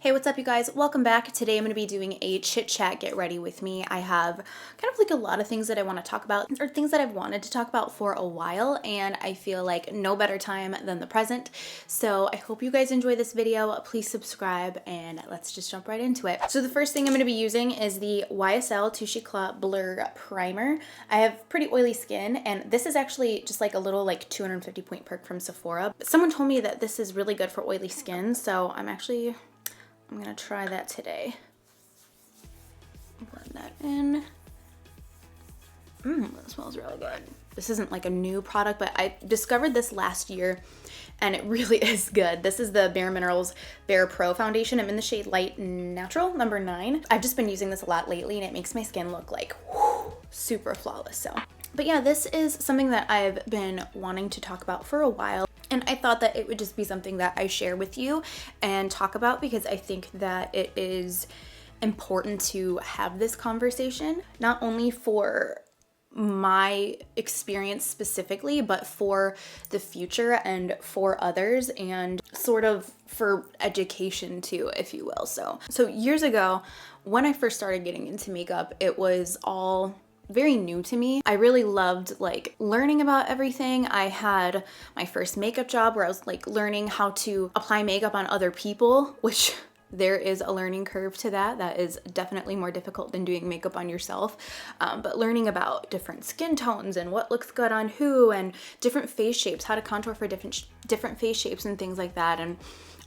Hey, what's up you guys? Welcome back. Today I'm going to be doing a chit chat get ready with me. I have kind of like a lot of things that I want to talk about or things that I've wanted to talk about for a while, and I feel like no better time than the present. So I hope you guys enjoy this video. Please subscribe and let's just jump right into it. So the first thing I'm going to be using is the YSL Touche Éclat Blur Primer. I have pretty oily skin, and this is actually just like a little like 250 point perk from Sephora. But someone told me that this is really good for oily skin, so I'm gonna try that today. Blend that in. That smells really good. This isn't like a new product, but I discovered this last year and it really is good. This is the Bare Minerals Bare Pro Foundation. I'm in the shade Light Natural, number 9. I've just been using this a lot lately and it makes my skin look like super flawless. But yeah, this is something that I've been wanting to talk about for a while. And I thought that it would just be something that I share with you and talk about because I think that it is important to have this conversation, not only for my experience specifically, but for the future and for others and sort of for education too, if you will. So years ago, when I first started getting into makeup, it was all very new to me. I really loved like learning about everything. I had my first makeup job where I was like learning how to apply makeup on other people, which there is a learning curve to that. That is definitely more difficult than doing makeup on yourself. But learning about different skin tones and what looks good on who and different face shapes, how to contour for different face shapes and things like that. And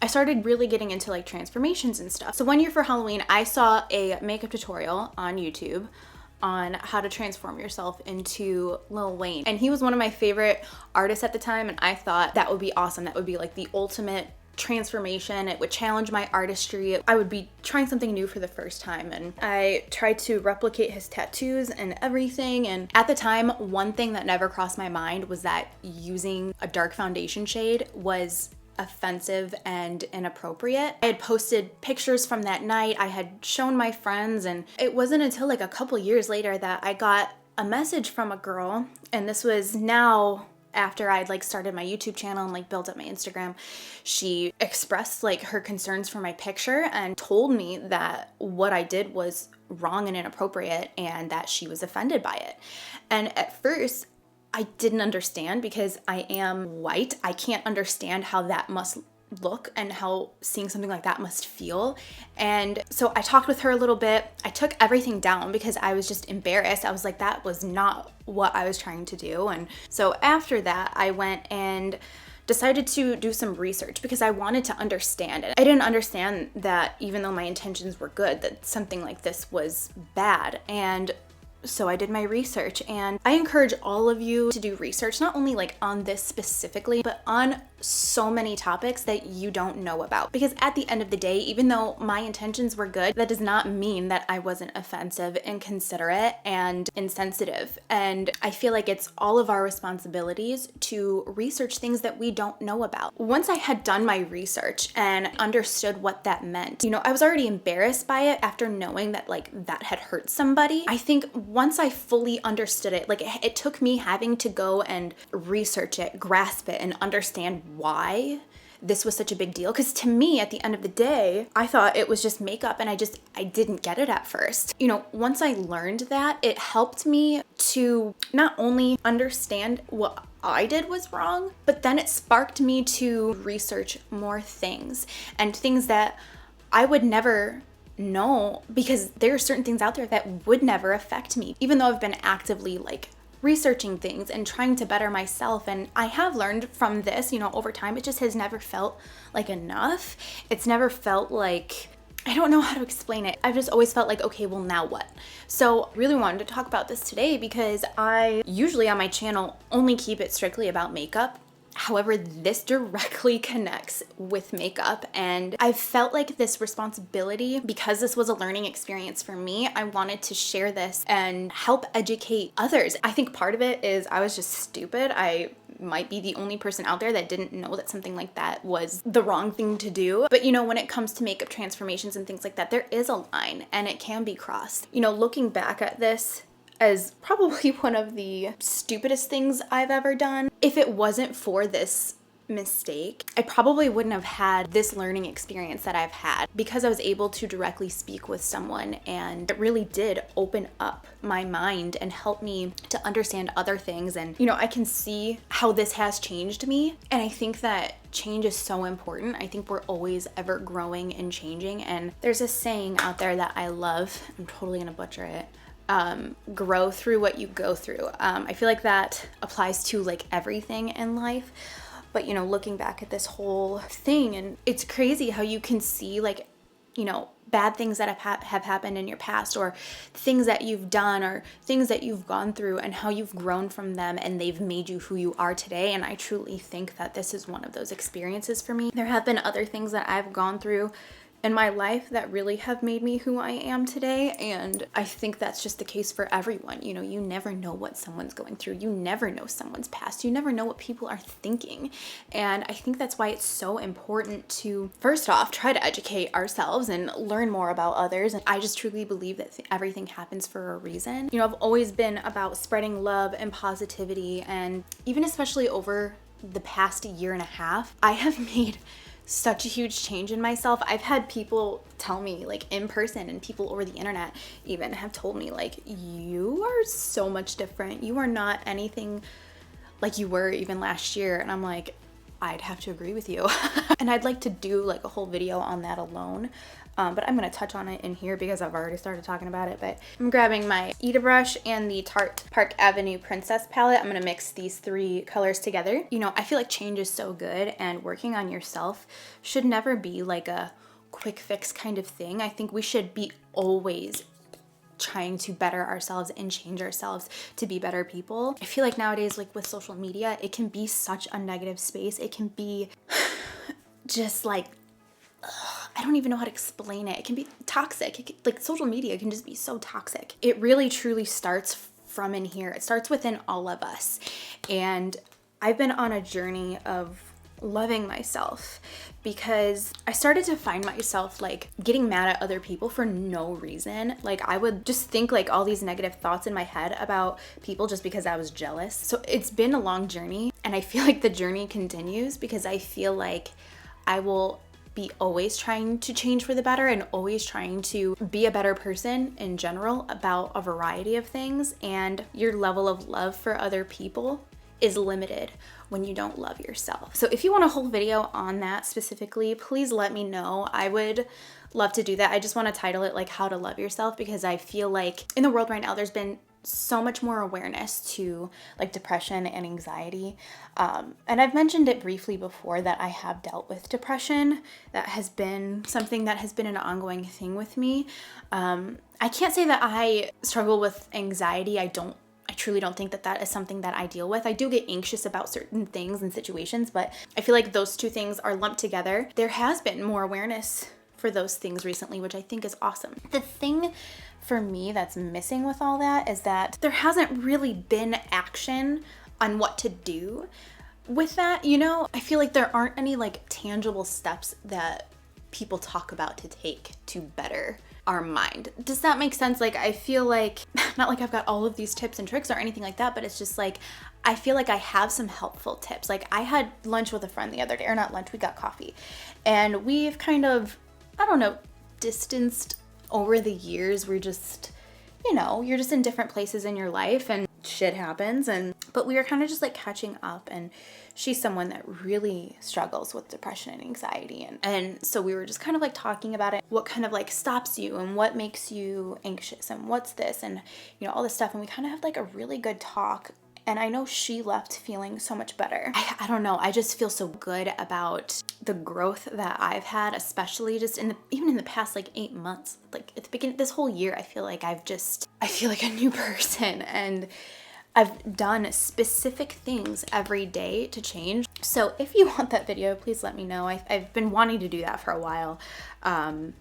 I started really getting into like transformations and stuff. So one year for Halloween, I saw a makeup tutorial on YouTube on how to transform yourself into Lil Wayne. And he was one of my favorite artists at the time, and I thought that would be awesome. That would be like the ultimate transformation. It would challenge my artistry. I would be trying something new for the first time, and I tried to replicate his tattoos and everything. And at the time, one thing that never crossed my mind was that using a dark foundation shade was offensive and inappropriate. I had posted pictures from that night. I had shown my friends, and it wasn't until like a couple years later that I got a message from a girl, and this was now after I'd like started my YouTube channel and like built up my Instagram. She expressed like her concerns for my picture and told me that what I did was wrong and inappropriate and that she was offended by it. And at first I didn't understand because I am white. I can't understand how that must look and how seeing something like that must feel. And so I talked with her a little bit. I took everything down because I was just embarrassed. I was like, that was not what I was trying to do. And so after that, I went and decided to do some research because I wanted to understand it. I didn't understand that even though my intentions were good, that something like this was bad. And so I did my research, and I encourage all of you to do research, not only like on this specifically, but on so many topics that you don't know about. Because at the end of the day, even though my intentions were good, that does not mean that I wasn't offensive, inconsiderate, and insensitive. And I feel like it's all of our responsibilities to research things that we don't know about. Once I had done my research and understood what that meant, I was already embarrassed by it after knowing that like that had hurt somebody. I think once I fully understood it, like it took me having to go and research it, grasp it, and understand why this was such a big deal. Because to me, at the end of the day, I thought it was just makeup and I didn't get it at first. Once I learned that, it helped me to not only understand what I did was wrong, but then it sparked me to research more things and things that I would never know, because there are certain things out there that would never affect me, even though I've been actively like researching things and trying to better myself. And I have learned from this, over time. It just has never felt like enough. It's never felt like, I don't know how to explain it. I've just always felt like, okay, well now what? So I really wanted to talk about this today because I usually on my channel only keep it strictly about makeup. However, this directly connects with makeup, and I felt like this responsibility, because this was a learning experience for me, I wanted to share this and help educate others. I think part of it is I was just stupid. I might be the only person out there that didn't know that something like that was the wrong thing to do. But when it comes to makeup transformations and things like that, there is a line and it can be crossed. Looking back at this, as probably one of the stupidest things I've ever done, if it wasn't for this mistake, I probably wouldn't have had this learning experience that I've had because I was able to directly speak with someone, and it really did open up my mind and help me to understand other things. And I can see how this has changed me, and I think that change is so important. I think we're always ever growing and changing, and there's a saying out there that I love. I'm totally gonna butcher it. Grow through what you go through. I feel like that applies to like everything in life. But looking back at this whole thing, and it's crazy how you can see like, bad things that have happened in your past, or things that you've done, or things that you've gone through, and how you've grown from them and they've made you who you are today. And I truly think that this is one of those experiences for me. There have been other things that I've gone through in my life that really have made me who I am today, and I think that's just the case for everyone. You never know what someone's going through. You never know someone's past. You never know what people are thinking, and I think that's why it's so important to, first off, try to educate ourselves and learn more about others. And I just truly believe that everything happens for a reason. I've always been about spreading love and positivity, and even especially over the past year and a half, I have made such a huge change in myself. I've had people tell me, like in person, and people over the internet even have told me, like, you are so much different. You are not anything like you were even last year. And I'm like, I'd have to agree with you. And I'd like to do like a whole video on that alone. But I'm going to touch on it in here because I've already started talking about it. But I'm grabbing my Ita brush and the Tarte Park Avenue Princess palette. I'm going to mix these three colors together. I feel like change is so good, and working on yourself should never be like a quick fix kind of thing. I think we should be always trying to better ourselves and change ourselves to be better people. I feel like nowadays, like with social media, it can be such a negative space. It can be just like, I don't even know how to explain it. It can be toxic. Like social media can just be so toxic. It really truly starts from in here. It starts within all of us. And I've been on a journey of loving myself because I started to find myself like getting mad at other people for no reason. Like I would just think like all these negative thoughts in my head about people just because I was jealous. So it's been a long journey, and I feel like the journey continues because I feel like I will be always trying to change for the better and always trying to be a better person in general about a variety of things. And your level of love for other people is limited when you don't love yourself. So if you want a whole video on that specifically, please let me know. I would love to do that. I just want to title it like How to Love Yourself, because I feel like in the world right now there's been so much more awareness to like depression and anxiety. And I've mentioned it briefly before that I have dealt with depression. That has been something that has been an ongoing thing with me. I can't say that I struggle with anxiety. I truly don't think that that is something that I deal with. I do get anxious about certain things and situations, but I feel like those two things are lumped together. There has been more awareness for those things recently, which I think is awesome. The thing for me that's missing with all that is that there hasn't really been action on what to do with that. I feel like there aren't any like tangible steps that people talk about to take to better our mind. Does that make sense? Like I feel like, not like I've got all of these tips and tricks or anything like that, but it's just like I feel like I have some helpful tips. Like I had lunch with a friend the other day, or not lunch, we got coffee, and we've kind of, I don't know, distanced over the years. We're just, you're just in different places in your life and shit happens. But we were kind of just like catching up, and she's someone that really struggles with depression and anxiety. And so we were just kind of like talking about it, what kind of like stops you and what makes you anxious and what's this and, all this stuff. And we kind of had like a really good talk. And I know she left feeling so much better. I don't know. I just feel so good about the growth that I've had, especially just even in the past like 8 months. Like at the beginning, this whole year, I feel like I feel like a new person, and I've done specific things every day to change. So if you want that video, please let me know. I've been wanting to do that for a while.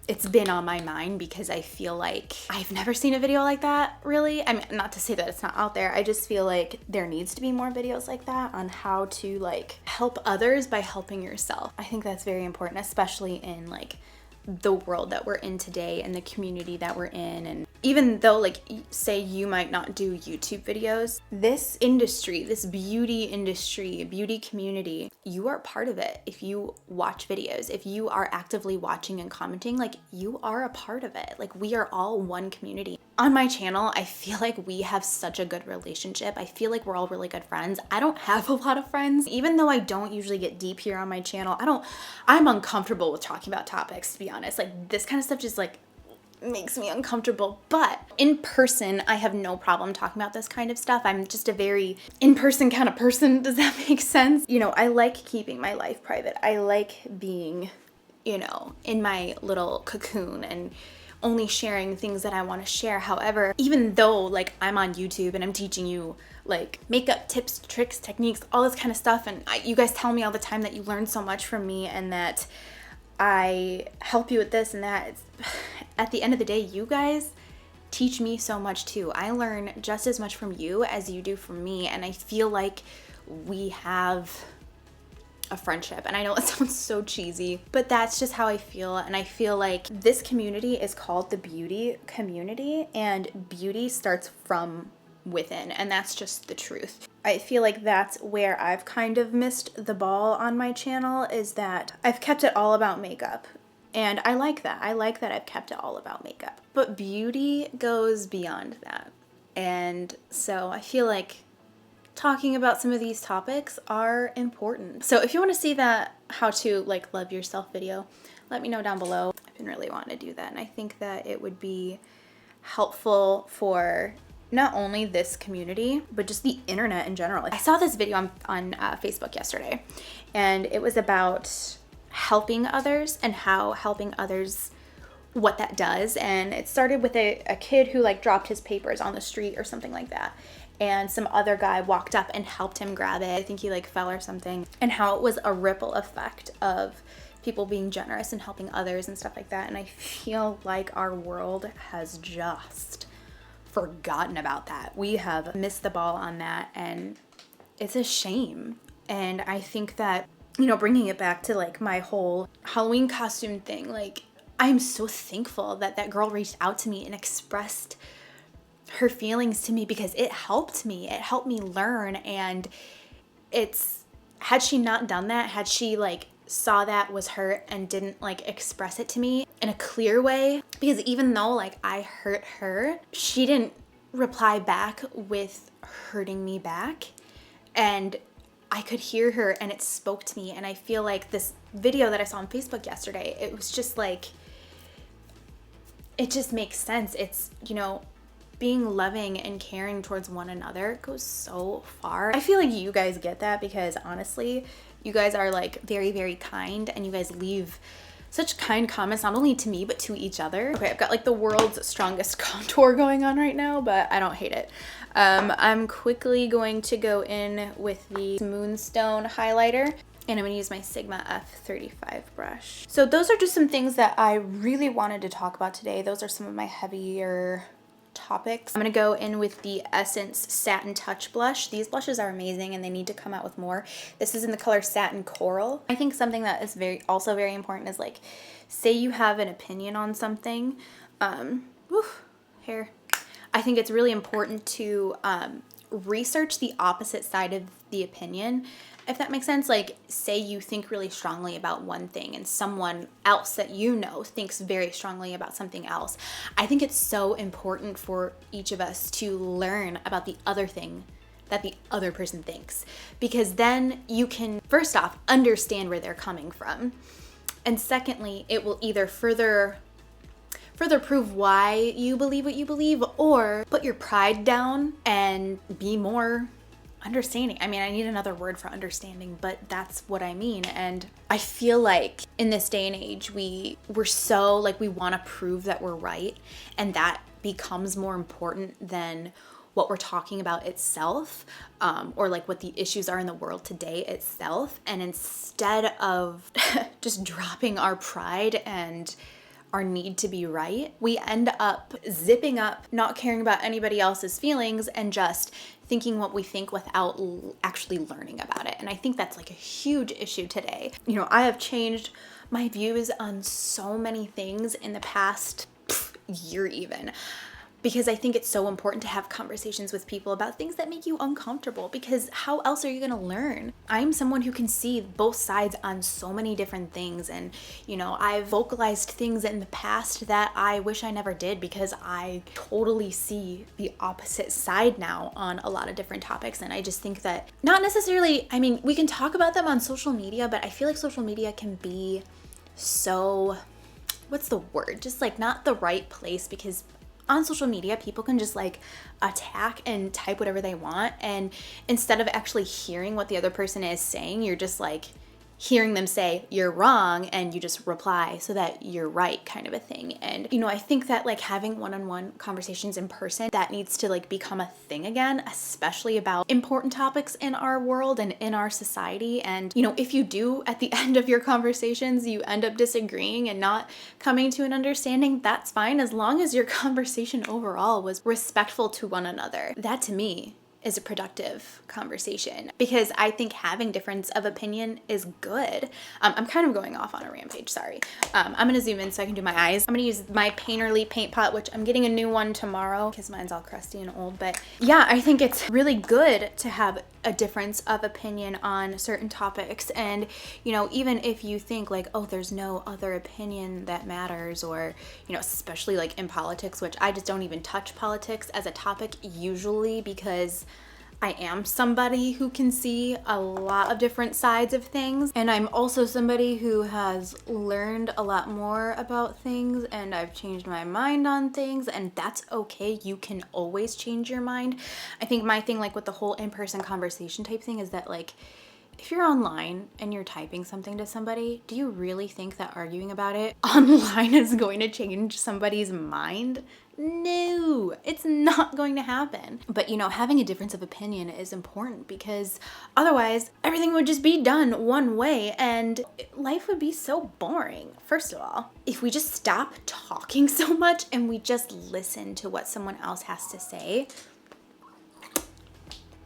It's been on my mind because I feel like I've never seen a video like that, really. I mean, not to say that it's not out there. I just feel like there needs to be more videos like that on how to like help others by helping yourself. I think that's very important, especially in like the world that we're in today and the community that we're in. And even though, like, say you might not do YouTube videos, this industry, this beauty industry, beauty community, you are part of it. If you watch videos, if you are actively watching and commenting, like, you are a part of it. Like, we are all one community. On my channel, I feel like we have such a good relationship. I feel like we're all really good friends. I don't have a lot of friends. Even though I don't usually get deep here on my channel, I'm uncomfortable with talking about topics, to be honest. Like, this kind of stuff just like makes me uncomfortable. But in person, I have no problem talking about this kind of stuff. I'm just a very in-person kind of person. Does that make sense? You know, I like keeping my life private. I like being, you know, in my little cocoon and only sharing things that I want to share. However, even though like I'm on YouTube and I'm teaching you like makeup tips, tricks, techniques, all this kind of stuff, and you guys tell me all the time that you learn so much from me and that I help you with this and that, at the end of the day, you guys teach me so much too. I learn just as much from you as you do from me, and I feel like we have a friendship. And I know it sounds so cheesy, but that's just how I feel. And I feel like this community is called the beauty community, and beauty starts from within, and that's just the truth. I feel like that's where I've kind of missed the ball on my channel, is that I've kept it all about makeup. And I like that. I like that I've kept it all about makeup. But beauty goes beyond that. And so I feel like talking about some of these topics are important. So if you want to see that how to like love yourself video, let me know down below. I've been really wanting to do that, and I think that it would be helpful for not only this community, but just the internet in general. I saw this video on Facebook yesterday, and it was about helping others and how helping others, what that does. And it started with a kid who like dropped his papers on the street or something like that, and some other guy walked up and helped him grab it. I think he like fell or something, and how it was a ripple effect of people being generous and helping others and stuff like that. And I feel like our world has just forgotten about that. We have missed the ball on that, and it's a shame. And I think that, you know, bringing it back to like my whole Halloween costume thing, like I'm so thankful that that girl reached out to me and expressed her feelings to me, because it helped me. It helped me learn. And it's, had she not done that, had she like saw that was hurt and didn't like express it to me in a clear way, because even though like I hurt her, she didn't reply back with hurting me back, and I could hear her and it spoke to me. And I feel like this video that I saw on Facebook yesterday, it was just like, it just makes sense. It's, you know, being loving and caring towards one another goes so far. I feel like you guys get that, because honestly, you guys are like very, very kind, and you guys leave such kind comments, not only to me, but to each other. Okay, I've got like the world's strongest contour going on right now, but I don't hate it. I'm quickly going to go in with the Moonstone highlighter, and I'm gonna use my Sigma F35 brush. So those are just some things that I really wanted to talk about today. Those are some of my heavier topics. I'm gonna go in with the Essence Satin Touch blush. These blushes are amazing, and they need to come out with more. This is in the color Satin Coral. I think something that is also very important is like, say you have an opinion on something, hair. I think it's really important to research the opposite side of the opinion, if that makes sense. Like, say you think really strongly about one thing and someone else that you know thinks very strongly about something else. I think it's so important for each of us to learn about the other thing that the other person thinks, because then you can, first off, understand where they're coming from. And secondly, it will either further prove why you believe what you believe, or put your pride down and be more understanding. I mean, I need another word for understanding, but that's what I mean. And I feel like in this day and age, we're so like, we want to prove that we're right, and that becomes more important than what we're talking about itself, or like what the issues are in the world today itself. And instead of just dropping our pride and our need to be right, we end up zipping up, not caring about anybody else's feelings, and just thinking what we think without actually learning about it. And I think that's like a huge issue today. You know, I have changed my views on so many things in the past year even. Because I think it's so important to have conversations with people about things that make you uncomfortable, because how else are you gonna learn? I'm someone who can see both sides on so many different things, and you know, I've vocalized things in the past that I wish I never did because I totally see the opposite side now on a lot of different topics. And I just think that not necessarily, I mean, we can talk about them on social media, but I feel like social media can be so, what's the word? Just like not the right place, because on social media, people can just like attack and type whatever they want. And instead of actually hearing what the other person is saying, you're just like hearing them say you're wrong, and you just reply so that you're right, kind of a thing. And you know, I think that like having one-on-one conversations in person, that needs to like become a thing again, especially about important topics in our world and in our society. And you know, if you do at the end of your conversations you end up disagreeing and not coming to an understanding, that's fine, as long as your conversation overall was respectful to one another. That to me is a productive conversation, because I think having difference of opinion is good. I'm kind of going off on a rampage, sorry. I'm gonna zoom in so I can do my eyes. I'm gonna use my Painterly paint pot, which I'm getting a new one tomorrow because mine's all crusty and old. But yeah, I think it's really good to have a difference of opinion on certain topics. And you know, even if you think like, oh, there's no other opinion that matters, or you know, especially like in politics, which I just don't even touch politics as a topic usually, because I am somebody who can see a lot of different sides of things, and I'm also somebody who has learned a lot more about things, and I've changed my mind on things, and that's okay. You can always change your mind. I think my thing like with the whole in-person conversation type thing is that like, if you're online and you're typing something to somebody, do you really think that arguing about it online is going to change somebody's mind? No, it's not going to happen. But you know, having a difference of opinion is important, because otherwise everything would just be done one way and life would be so boring. First of all, if we just stop talking so much and we just listen to what someone else has to say,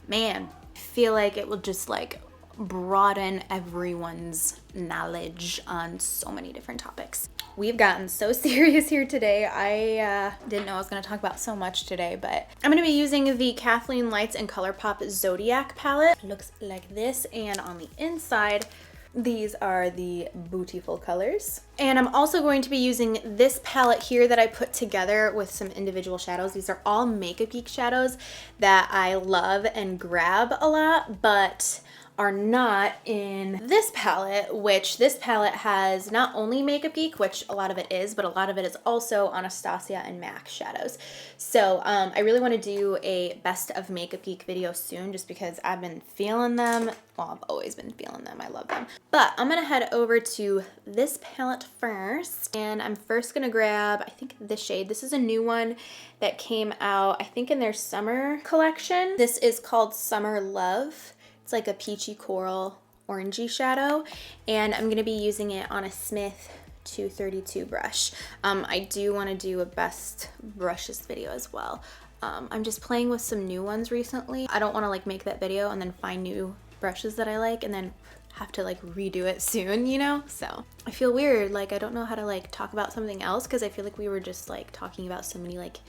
man, I feel like it will just like broaden everyone's knowledge on so many different topics. We've gotten so serious here today. I didn't know I was going to talk about so much today, but I'm going to be using the Kathleen Lights and ColourPop Zodiac palette. It looks like this, and on the inside, these are the beautiful colors. And I'm also going to be using this palette here that I put together with some individual shadows. These are all Makeup Geek shadows that I love and grab a lot, but are not in this palette, which this palette has not only Makeup Geek, which a lot of it is, but a lot of it is also Anastasia and MAC shadows. So I really want to do a best of Makeup Geek video soon, just because I've been feeling them. Well, I've always been feeling them. I love them. But I'm gonna head over to this palette first, and I'm first gonna grab, I think, this shade. This is a new one that came out, I think, in their summer collection. This is called Summer Love. It's like a peachy coral orangey shadow, and I'm gonna be using it on a Smith 232 brush. I do want to do a best brushes video as well. I'm just playing with some new ones recently. I don't want to like make that video and then find new brushes that I like and then have to like redo it soon, you know? So I feel weird, like I don't know how to like talk about something else, because I feel like we were just like talking about so many like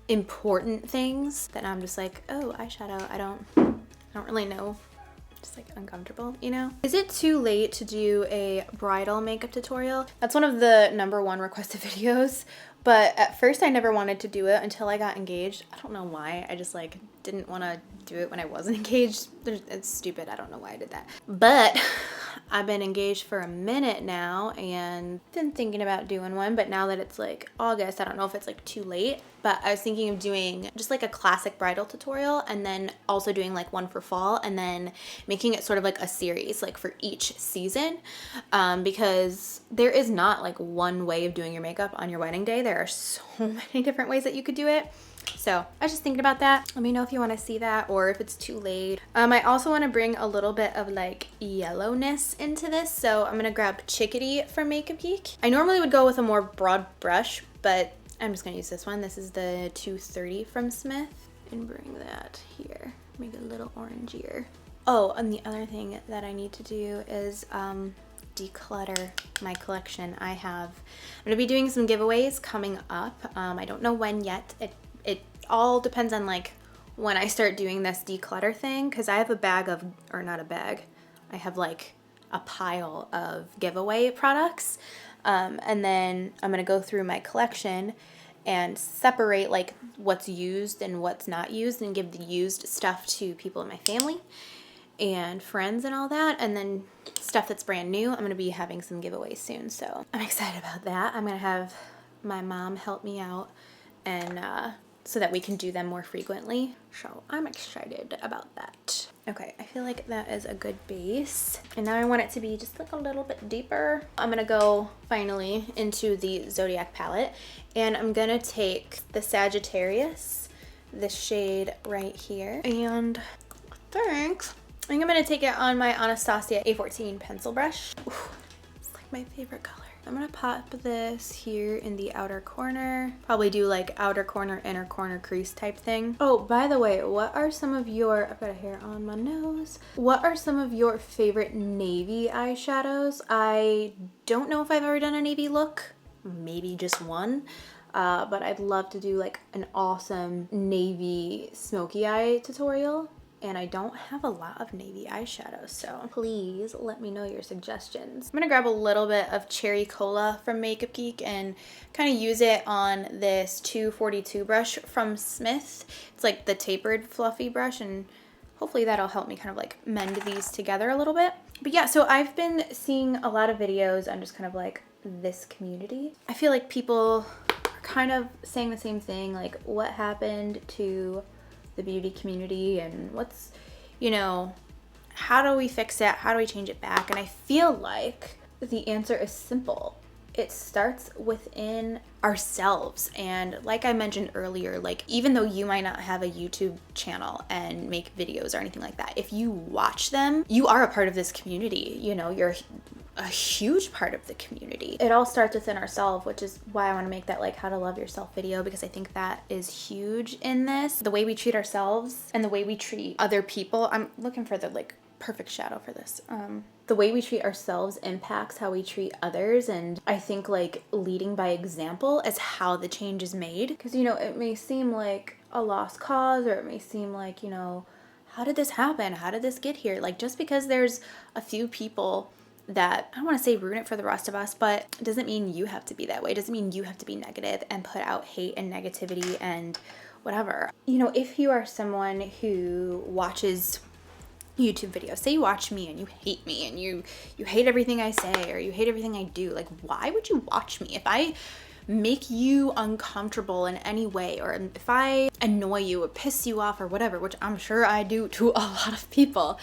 important things that I'm just like, oh, eyeshadow, I don't really know. Just like uncomfortable, you know? Is it too late to do a bridal makeup tutorial? That's one of the #1 requested videos, but at first I never wanted to do it until I got engaged. I don't know why. I just like didn't want to do it when I wasn't engaged. It's stupid. I don't know why I did that. But I've been engaged for a minute now and been thinking about doing one, but now that it's like August, I don't know if it's like too late. But I was thinking of doing just like a classic bridal tutorial, and then also doing like one for fall, and then making it sort of like a series like for each season, because there is not like one way of doing your makeup on your wedding day. There are so many different ways that you could do it. So I was just thinking about that. Let me know if you want to see that or if it's too late. I also want to bring a little bit of like yellowness into this. So I'm going to grab Chickadee from Makeup Geek. I normally would go with a more broad brush, but I'm just going to use this one. This is the 230 from Smith, and bring that here. Make it a little orangier. Oh, and the other thing that I need to do is declutter my collection. I'm gonna be doing some giveaways coming up. I don't know when yet. It all depends on like when I start doing this declutter thing, because I have a bag of, or not a bag, I have like a pile of giveaway products. And then I'm gonna go through my collection and separate like what's used and what's not used, and give the used stuff to people in my family and friends and all that. And then stuff that's brand new, I'm gonna be having some giveaways soon. So I'm excited about that. I'm gonna have my mom help me out, and so that we can do them more frequently. So I'm excited about that. Okay, I feel like that is a good base. And now I want it to be just like a little bit deeper. I'm gonna go finally into the Zodiac palette, and I'm gonna take the Sagittarius, this shade right here, and thanks. I think I'm gonna take it on my Anastasia A14 pencil brush. Ooh, it's like my favorite color. I'm gonna pop this here in the outer corner. Probably do like outer corner, inner corner crease type thing. Oh, by the way, what are some of your, I've got a hair on my nose. What are some of your favorite navy eyeshadows? I don't know if I've ever done a navy look, maybe just one. But I'd love to do like an awesome navy smoky eye tutorial. And I don't have a lot of navy eyeshadow, so please let me know your suggestions. I'm gonna grab a little bit of Cherry Cola from Makeup Geek and kind of use it on this 242 brush from Smith. It's like the tapered fluffy brush, and hopefully that'll help me kind of like mend these together a little bit. But yeah, so I've been seeing a lot of videos on just kind of like this community. I feel like people are kind of saying the same thing, like what happened to the beauty community, and what's, you know, how do we fix it? How do we change it back? And I feel like the answer is simple. It starts within ourselves. And like I mentioned earlier, like even though you might not have a YouTube channel and make videos or anything like that, if you watch them, you are a part of this community. You know, you're a huge part of the community. It all starts within ourselves, which is why I want to make that like how to love yourself video, because I think that is huge in this. The way we treat ourselves and the way we treat other people. I'm looking for the like perfect shadow for this. The way we treat ourselves impacts how we treat others, and I think like leading by example is how the change is made. Because, you know, it may seem like a lost cause, or it may seem like, you know, how did this happen? How did this get here? Like just because there's a few people that, I don't want to say ruin it for the rest of us, but it doesn't mean you have to be that way. It doesn't mean you have to be negative and put out hate and negativity and whatever. You know, if you are someone who watches YouTube videos, say you watch me and you hate me and you hate everything I say or you hate everything I do, like why would you watch me? If I make you uncomfortable in any way, or if I annoy you or piss you off or whatever, which I'm sure I do to a lot of people,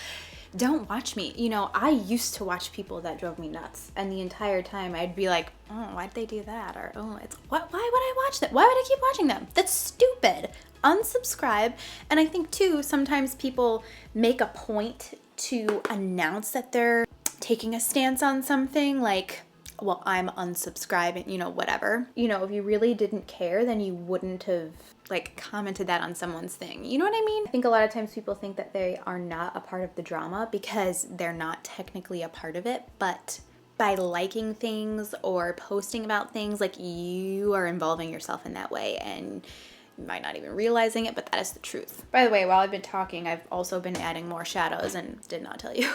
don't watch me. You know, I used to watch people that drove me nuts, and the entire time I'd be like, oh, why'd they do that? Or, oh, it's why would I watch that? Why would I keep watching them? That's stupid. Unsubscribe. And I think too, sometimes people make a point to announce that they're taking a stance on something, like, well, I'm unsubscribing, you know, whatever. You know, if you really didn't care, then you wouldn't have like commented that on someone's thing. You know what I mean? I think a lot of times people think that they are not a part of the drama because they're not technically a part of it, but by liking things or posting about things, like you are involving yourself in that way, and you might not even realizing it, but that is the truth. By the way, while I've been talking, I've also been adding more shadows and did not tell you.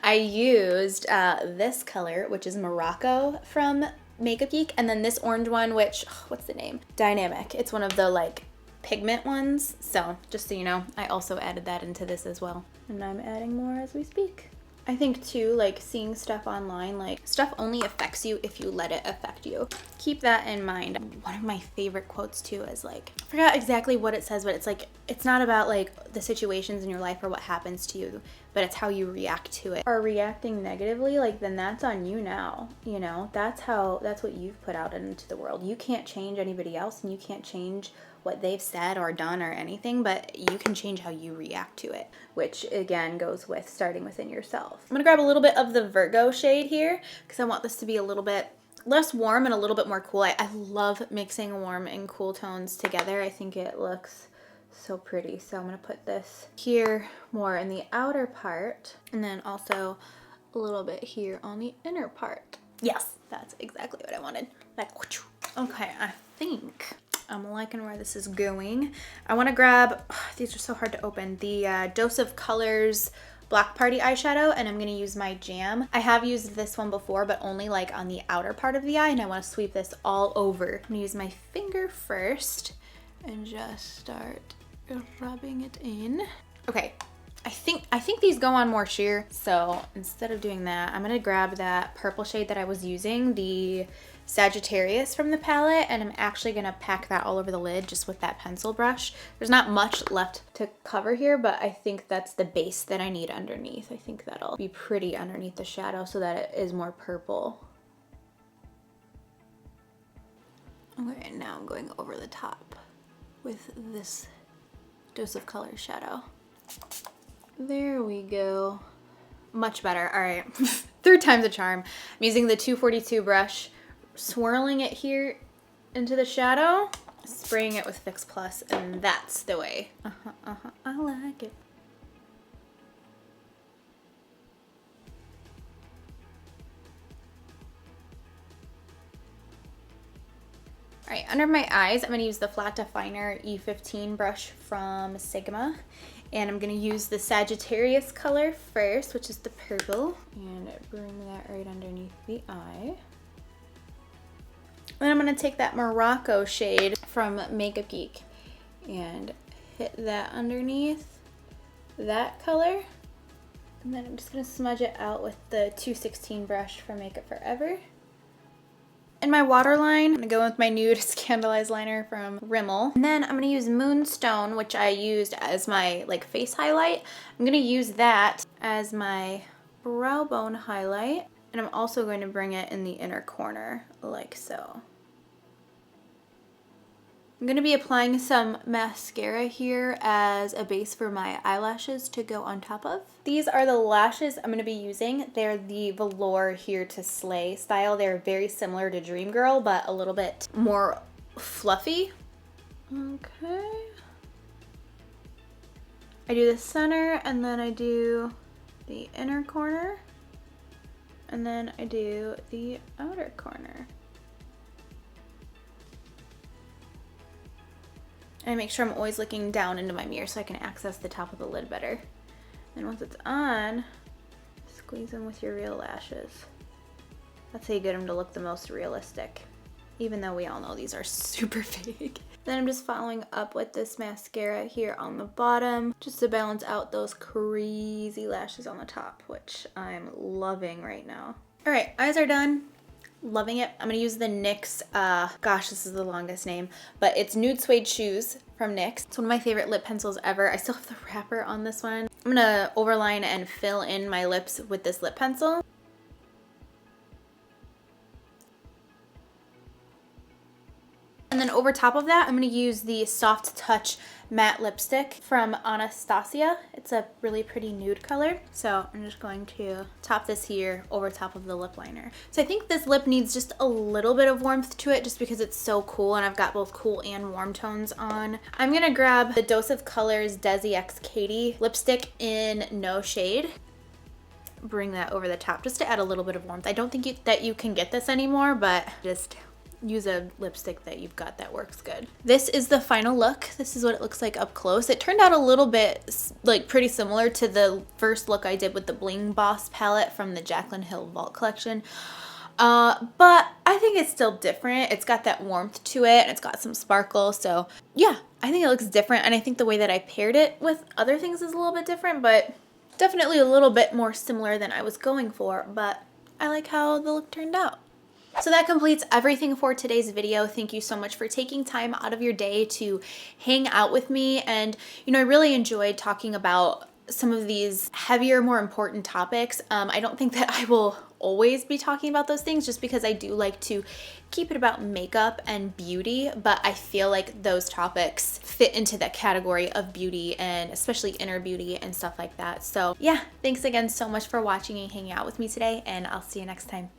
I used this color, which is Morocco from Makeup Geek, and then this orange one, which, what's the name? Dynamic. It's one of the like pigment ones. So just so you know, I also added that into this as well. And I'm adding more as we speak. I think too, like seeing stuff online, like stuff only affects you if you let it affect you. Keep that in mind. One of my favorite quotes too is like, I forgot exactly what it says, but it's like, it's not about like the situations in your life or what happens to you, but it's how you react to it. Or reacting negatively, like then that's on you now, you know? That's what you've put out into the world. You can't change anybody else, and you can't change what they've said or done or anything, but you can change how you react to it, which again goes with starting within yourself. I'm gonna grab a little bit of the Virgo shade here because I want this to be a little bit less warm and a little bit more cool. I love mixing warm and cool tones together. I think it looks so pretty. So I'm gonna put this here more in the outer part, and then also a a little bit here on the inner part. Yes, that's exactly what I wanted. Like, okay, I think I'm liking where this is going. I want to grab, these are so hard to open, the Dose of Colors Black Party eyeshadow, and I'm going to use my Jam. I have used this one before, but only like on the outer part of the eye, and I want to sweep this all over. I'm going to use my finger first and just start rubbing it in. Okay, I think these go on more sheer, so instead of doing that, I'm gonna grab that purple shade that I was using, the Sagittarius from the palette, and I'm actually gonna pack that all over the lid just with that pencil brush. There's not much left to cover here, but I think that's the base that I need underneath. I think that'll be pretty underneath the shadow so that it is more purple. Okay, and now I'm going over the top with this Dose of Color shadow. There we go. Much better. All right. Third time's a charm. I'm using the 242 brush, swirling it here into the shadow, spraying it with Fix Plus, and that's the way. I like it. All right, under my eyes, I'm gonna use the Flat Definer E15 brush from Sigma. And I'm gonna use the Sagittarius color first, which is the purple, and bring that right underneath the eye. Then I'm gonna take that Morocco shade from Makeup Geek and hit that underneath that color. And then I'm just gonna smudge it out with the 216 brush from Makeup Forever. In my waterline, I'm gonna go with my nude Scandalized liner from Rimmel. And then I'm gonna use Moonstone, which I used as my like face highlight. I'm gonna use that as my brow bone highlight. And I'm also going to bring it in the inner corner, like so. I'm gonna be applying some mascara here as a base for my eyelashes to go on top of. These are the lashes I'm gonna be using. They're the Velour Here to Slay style. They're very similar to Dream Girl, but a little bit more fluffy. Okay. I do the center, and then I do the inner corner, and then I do the outer corner. And I make sure I'm always looking down into my mirror so I can access the top of the lid better. And once it's on, squeeze them with your real lashes. That's how you get them to look the most realistic, even though we all know these are super fake. Then I'm just following up with this mascara here on the bottom, just to balance out those crazy lashes on the top, which I'm loving right now. All right, eyes are done. Loving it. I'm gonna use the NYX, gosh, this is the longest name, but it's Nude Suede Shoes from NYX. It's one of my favorite lip pencils ever. I still have the wrapper on this one. I'm gonna overline and fill in my lips with this lip pencil. And then over top of that, I'm gonna use the Soft Touch matte lipstick from Anastasia. It's a really pretty nude color. So I'm just going to top this here over top of the lip liner. So I think this lip needs just a little bit of warmth to it just because it's so cool and I've got both cool and warm tones on. I'm gonna grab the Dose of Colors Desi X Katie lipstick in No Shade. Bring that over the top just to add a little bit of warmth. I don't think that you can get this anymore, but just use a lipstick that you've got that works good. This is the final look. This is what it looks like up close. It turned out a little bit like pretty similar to the first look I did with the Bling Boss palette from the Jaclyn Hill Vault collection. But I think it's still different. It's got that warmth to it and it's got some sparkle. So yeah, I think it looks different. And I think the way that I paired it with other things is a little bit different, but definitely a little bit more similar than I was going for. But I like how the look turned out. So that completes everything for today's video. Thank you so much for taking time out of your day to hang out with me. And, you know, I really enjoyed talking about some of these heavier, more important topics. I don't think that I will always be talking about those things just because I do like to keep it about makeup and beauty, but I feel like those topics fit into that category of beauty and especially inner beauty and stuff like that. So yeah, thanks again so much for watching and hanging out with me today, and I'll see you next time.